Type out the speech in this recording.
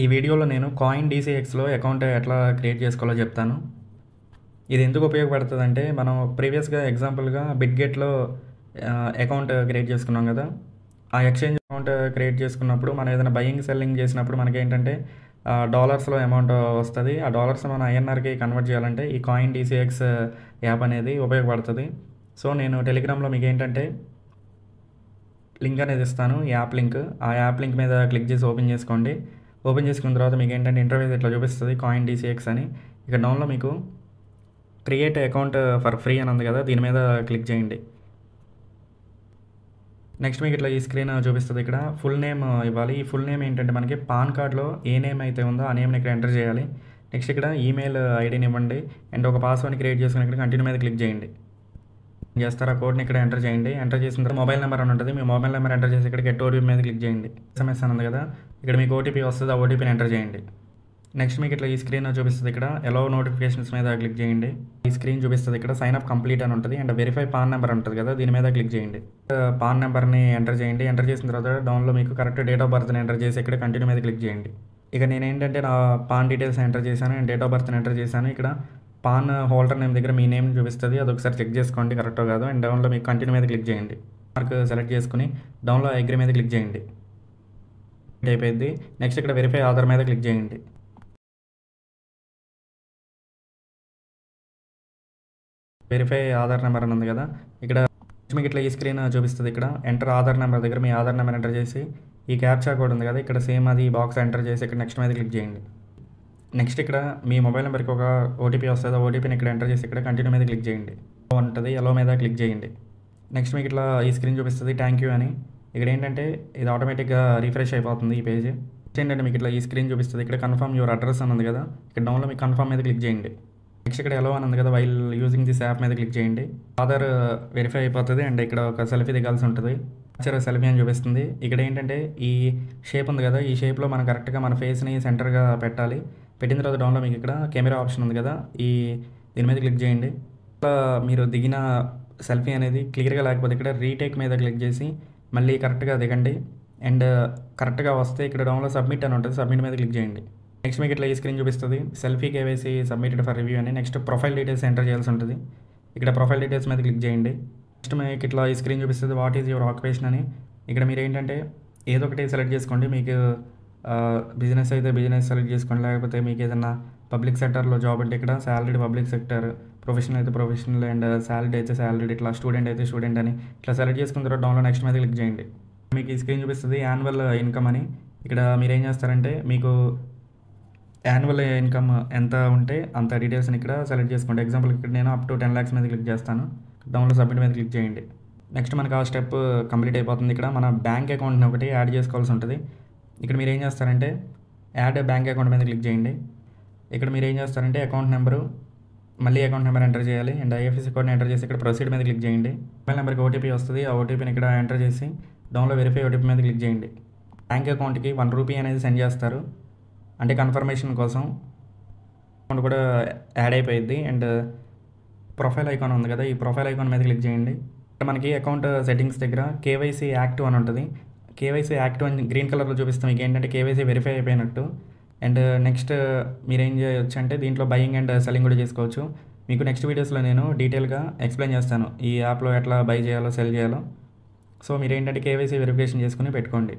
ఈ వీడియోలో నేను కాయిన్ డీసీఎక్స్లో అకౌంట్ ఎట్లా క్రియేట్ చేసుకోవాలో చెప్తాను. ఇది ఎందుకు ఉపయోగపడుతుందంటే మనం ప్రీవియస్గా ఎగ్జాంపుల్గా బిట్గెట్లో అకౌంట్ క్రియేట్ చేసుకున్నాం కదా. ఆ ఎక్స్చేంజ్ అకౌంట్ క్రియేట్ చేసుకున్నప్పుడు మనం ఏదైనా బయింగ్ సెల్లింగ్ చేసినప్పుడు మనకేంటంటే డాలర్స్లో అమౌంట్ వస్తుంది. ఆ డాలర్స్ మనం ఐఎన్ఆర్కి కన్వర్ట్ చేయాలంటే ఈ కాయిన్ డీసీఎక్స్ యాప్ అనేది ఉపయోగపడుతుంది. సో నేను టెలిగ్రామ్లో మీకు ఏంటంటే లింక్ అనేది ఇస్తాను, ఈ యాప్ లింక్. ఆ యాప్ లింక్ మీద క్లిక్ చేసి ఓపెన్ చేసుకోండి. ఓపెన్ చేసుకున్న తర్వాత మీకు ఏంటంటే ఇంటర్వ్యూస్ ఇట్లా చూపిస్తుంది కాయిన్ డీసీఎక్స్ అని. ఇక డౌన్లో మీకు క్రియేట్ అకౌంట్ ఫర్ ఫ్రీ అని ఉంది కదా, దీని మీద క్లిక్ చేయండి. నెక్స్ట్ మీకు ఇట్లా ఈ స్క్రీన్ చూపిస్తుంది. ఇక్కడ ఫుల్ నేమ్ ఇవ్వాలి. ఈ ఫుల్ నేమ్ ఏంటంటే మనకి పాన్ కార్డ్లో ఏ నేమ్ అయితే ఉందో ఆ నేమ్ని ఇక్కడ ఎంటర్ చేయాలి. నెక్స్ట్ ఇక్కడ ఈమెయిల్ ఐడిని ఇవ్వండి అండ్ ఒక పాస్వర్డ్ని క్రియేట్ చేసుకుని ఇక్కడ కంటిన్యూ మీద క్లిక్ చేయండి. చేస్తారు ఆ కోడ్ని ఇక్కడ ఎంటర్ చేయండి. ఎంటర్ చేసిన తర్వాత మొబైల్ నెంబర్ అని ఉంటుంది. మీ మొబైల్ నెంబర్ ఎంటర్ చేసి ఇక్కడ గెట్ ఓటీపీ మీద క్లిక్ చేయండి. ఎస్ఎంఎస్ అని ఉంది కదా, ఇక్కడ మీకు ఓటీపీ వస్తుంది. ఆ ఓటీపీని ఎంటర్ చేయండి. నెక్స్ట్ మీకు ఇట్లా ఈ స్క్రీన్ చూపిస్తుంది. ఇక్కడ ఎలో నోటిఫికేషన్స్ మీద క్లిక్ చేయండి. ఈ స్క్రీన్ చూపిస్తుంది. ఇక్కడ సైన్ అప్ కంప్లీట్ అని ఉంటుంది అండ్ వెరిఫై పాన్ నెంబర్ ఉంటుంది కదా, దీని మీద క్లిక్ చేయండి. పాన్ నెంబర్ని ఎంటర్ చేయండి. ఎంటర్ చేసిన తర్వాత డౌన్లో మీకు కరెక్ట్ డేట్ ఆఫ్ బర్త్ని ఎంటర్ చేసి ఇక్కడ కంటిన్యూ మీద క్లిక్ చేయండి. ఇక నేను ఏంటంటే నా పాన్ డీటెయిల్స్ ఎంటర్ చేశాను అండ్ డేట్ ఆఫ్ బర్త్ని ఎంటర్ చేశాను. ఇక్కడ పాన్ హోల్డర్ నేమ్ దగ్గర మీ నేమ్ చూపిస్తుంది, అది ఒకసారి చెక్ చేసుకోండి కరెక్టో కాదు. అండ్ డౌన్లో మీకు కంటిన్యూ మీద క్లిక్ చేయండి. మార్క్ సెలెక్ట్ చేసుకుని డౌన్లో అగ్రీ మీద క్లిక్ చేయండి. అయిపోయింది. నెక్స్ట్ ఇక్కడ వెరిఫై ఆధార్ మీద క్లిక్ చేయండి. వెరిఫై ఆధార్ నెంబర్ అని ఉంది కదా, ఇక్కడ మీకు ఇట్లా ఈ స్క్రీన్ చూపిస్తుంది. ఇక్కడ ఎంటర్ ఆధార్ నెంబర్ దగ్గర మీ ఆధార్ నెంబర్ ఎంటర్ చేసి ఈ క్యాప్చా కోడ్ ఉంది కదా, ఇక్కడ సేమ్ అది బాక్స్ ఎంటర్ చేసి ఇక్కడ నెక్స్ట్ మీద క్లిక్ చేయండి. నెక్స్ట్ ఇక్కడ మీ మొబైల్ నెంబర్కి ఒక ఓటీపీ వస్తుంది. ఆ ఓటీపీని ఇక్కడ ఎంటర్ చేసి ఇక్కడ కంటిన్యూ మీద క్లిక్ చేయండి. ఉంటుంది ఎలో మీద క్లిక్ చేయండి. నెక్స్ట్ మీకు ఇట్లా ఈ స్క్రీన్ చూపిస్తుంది థ్యాంక్ యూ అని. ఇక్కడ ఏంటంటే ఇది ఆటోమేటిక్గా రిఫ్రెష్ అయిపోతుంది ఈ పేజ్. ఏంటంటే మీకు ఇట్లా ఈ స్క్రీన్ చూపిస్తుంది. ఇక్కడ కన్ఫర్మ్ యువర్ అడ్రస్ అని ఉంది కదా, ఇక్కడ డౌన్లో మీకు కన్ఫర్మ్ మీద క్లిక్ చేయండి. నెక్స్ట్ ఇక్కడ ఎలో అని ఉంది కదా, వైల్ యూజింగ్ దిస్ యాప్ మీద క్లిక్ చేయండి. ఆధార్ వెరిఫై అయిపోతుంది అండ్ ఇక్కడ ఒక సెల్ఫీ దిగాల్సి ఉంటుంది. సెల్ఫీ అని చూపిస్తుంది. ఇక్కడ ఏంటంటే ఈ షేప్ ఉంది కదా, ఈ షేప్లో మనం కరెక్ట్గా మన ఫేస్ని సెంటర్గా పెట్టాలి. పెట్టిన తర్వాత డౌన్లో మీకు ఇక్కడ కెమెరా ఆప్షన్ ఉంది కదా, దీని మీద క్లిక్ చేయండి. ఇట్లా మీరు దిగిన సెల్ఫీ అనేది క్లియర్గా లేకపోతే ఇక్కడ రీటేక్ మీద క్లిక్ చేసి మళ్ళీ కరెక్ట్గా దిగండి. అండ్ కరెక్ట్గా వస్తే ఇక్కడ డౌన్లో సబ్మిట్ అని ఉంటుంది, సబ్మిట్ మీద క్లిక్ చేయండి. నెక్స్ట్ మీకు ఇట్లా ఈ స్క్రీన్ చూపిస్తుంది selfie KYC submitted for review అని. నెక్స్ట్ ప్రొఫైల్ డీటెయిల్స్ ఎంటర్ చేయాల్సి ఉంటుంది. ఇక్కడ ప్రొఫైల్ డీటెయిల్స్ మీద క్లిక్ చేయండి. నెక్స్ట్ మీకు ఇట్లా ఈ స్క్రీన్ చూపిస్తుంది వాట్ ఈజ్ యువర్ ఆక్యుపేషన్ అని. ఇక్కడ మీరు ఏంటంటే ఏదో ఒకటి సెలెక్ట్ చేసుకోండి. మీకు బిజినెస్ అయితే బిజినెస్ సెలెక్ట్ చేసుకోండి, లేకపోతే మీకు ఏదైనా పబ్లిక్ సెక్టర్లో జాబ్ అంటే ఇక్కడ సాలరీడ్ పబ్లిక్ సెక్టర్, ప్రొఫెషనల్ అయితే ప్రొఫెషనల్ అండ్ సాలరీ అయితే సాలరీడ్, ఇట్లా స్టూడెంట్ అయితే స్టూడెంట్ అని ఇట్లా సెలెక్ట్ చేసుకున్న తర్వాత డౌన్లో నెక్స్ట్ మీద క్లిక్ చేయండి. మీకు ఈ స్క్రీన్ చూపిస్తుంది యాన్యువల్ ఇన్కమ్ అని. ఇక్కడ మీరు ఏం చేస్తారంటే మీకు యాన్యువల్ ఇన్కమ్ ఎంత ఉంటే అంత డీటెయిల్స్ని ఇక్కడ సెలెక్ట్ చేసుకోండి. ఎగ్జాంపుల్ ఇక్కడ నేను అప్ టు 10 lakhs మీద క్లిక్ చేస్తాను. డౌన్లో సబ్మిట్ మీద క్లిక్ చేయండి. నెక్స్ట్ మనకు ఆ స్టెప్ కంప్లీట్ అయిపోతుంది. ఇక్కడ మన బ్యాంక్ అకౌంట్ని ఒకటి యాడ్ చేసుకోవాల్సి ఉంటుంది. ఇక్కడ మీరు ఏం చేస్తారంటే యాడ్ బ్యాంక్ అకౌంట్ మీద క్లిక్ చేయండి. ఇక్కడ మీరు ఏం చేస్తారంటే అకౌంట్ నెంబరు మళ్ళీ అకౌంట్ నెంబర్ ఎంటర్ చేయాలి అండ్ ఐఎఫ్ఎస్సి కోడ్ని ఎంటర్ చేసి ఇక్కడ ప్రొసీడ్ మీద క్లిక్ చేయండి. మొబైల్ నెంబర్కి ఓటీపీ వస్తుంది. ఆ ఓటీపీని ఇక్కడ ఎంటర్ చేసి డౌన్లో వెరిఫై ఓటీపీ మీద క్లిక్ చేయండి. బ్యాంక్ అకౌంట్కి 1 రూపీ అనేది సెండ్ చేస్తారు, అంటే కన్ఫర్మేషన్ కోసం. అకౌంట్ కూడా యాడ్ అయిపోయింది. అండ్ ప్రొఫైల్ ఐకాన్ ఉంది కదా, ఈ ప్రొఫైల్ ఐకాన్ మీద క్లిక్ చేయండి. ఇక్కడ మనకి అకౌంట్ సెట్టింగ్స్ దగ్గర కేవైసీ యాక్టివ్ అని ఉంటుంది. కేవైసీ యాక్టివ్ అని గ్రీన్ కలర్లో చూపిస్తాం. మీకు ఏంటంటే కేవైసీ వెరిఫై అయిపోయినట్టు. అండ్ నెక్స్ట్ మీరు ఏం చేయొచ్చు అంటే దీంట్లో బయింగ్ అండ్ సెల్లింగ్ కూడా చేసుకోవచ్చు. మీకు నెక్స్ట్ వీడియోస్లో నేను డీటెయిల్గా ఎక్స్ప్లెయిన్ చేస్తాను ఈ యాప్లో ఎట్లా బై చేయాలో సెల్ చేయాలో. సో మీరు ఏంటంటే కేవైసీ వెరిఫికేషన్ చేసుకుని పెట్టుకోండి.